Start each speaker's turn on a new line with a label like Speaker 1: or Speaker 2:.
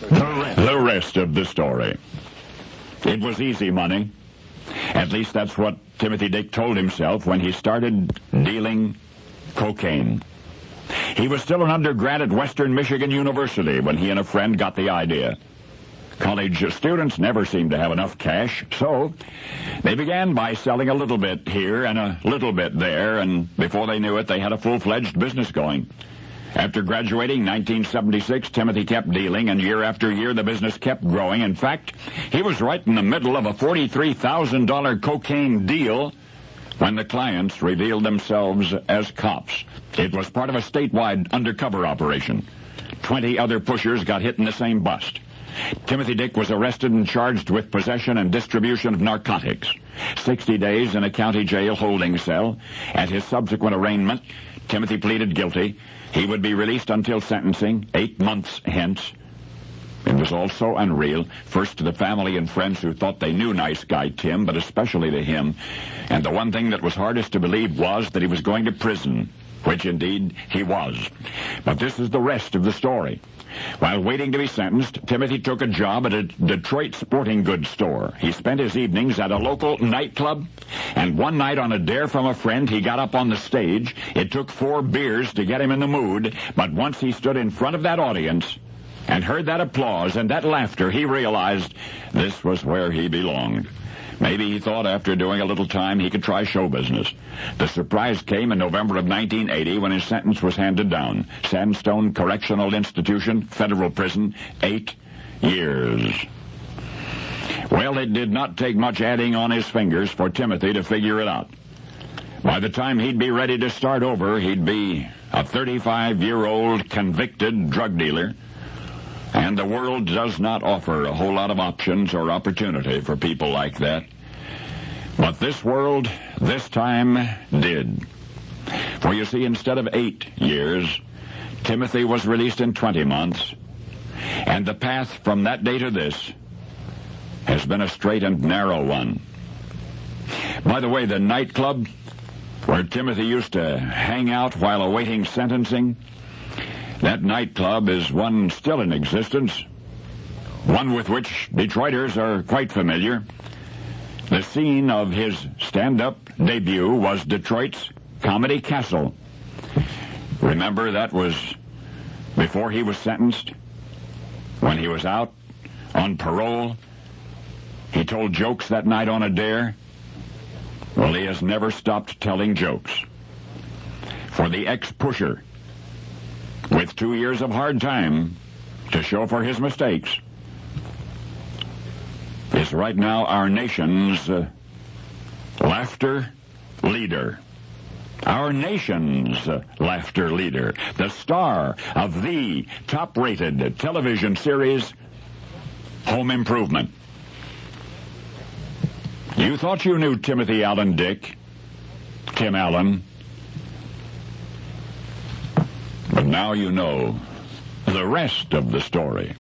Speaker 1: The rest of the story. It was easy money. At least that's what Timothy Dick told himself when he started dealing cocaine. He was still an undergrad at Western Michigan University when he and a friend got the idea. College students never seem to have enough cash, so they began by selling a little bit here and a little bit there, and before they knew it, they had a full-fledged business going. After graduating 1976, Timothy kept dealing, and year after year, the business kept growing. In fact, he was right in the middle of a $43,000 cocaine deal when the clients revealed themselves as cops. It was part of a statewide undercover operation. 20 other pushers got hit in the same bust. Timothy Dick was arrested and charged with possession and distribution of narcotics. 60 days in a county jail holding cell. At his subsequent arraignment, Timothy pleaded guilty. He would be released until sentencing, 8 months hence. It was all so unreal, first to the family and friends who thought they knew nice guy Tim, but especially to him. And the one thing that was hardest to believe was that he was going to prison, which indeed he was. But this is the rest of the story. While waiting to be sentenced, Timothy took a job at a Detroit sporting goods store. He spent his evenings at a local nightclub, and one night on a dare from a friend, he got up on the stage. It took 4 beers to get him in the mood, but once he stood in front of that audience and heard that applause and that laughter, he realized this was where he belonged. Maybe he thought after doing a little time he could try show business. The surprise came in November of 1980 when his sentence was handed down. Sandstone Correctional Institution, federal prison, 8 years. Well, it did not take much adding on his fingers for Timothy to figure it out. By the time he'd be ready to start over, he'd be a 35-year-old convicted drug dealer. And the world does not offer a whole lot of options or opportunity for people like that. But this world, this time, did. For you see, instead of 8 years, Timothy was released in 20 months. And the path from that day to this has been a straight and narrow one. By the way, the nightclub where Timothy used to hang out while awaiting sentencing, that nightclub is one still in existence, one with which Detroiters are quite familiar. The scene of his stand-up debut was Detroit's Comedy Castle. Remember, that was before he was sentenced. When he was out on parole, he told jokes that night on a dare. Well, he has never stopped telling jokes. For the ex-pusher, with 2 years of hard time to show for his mistakes, is right now our nation's laughter leader. Our nation's laughter leader, the star of the top-rated television series, Home Improvement. You thought you knew Timothy Allen Dick, Tim Allen, but now you know the rest of the story.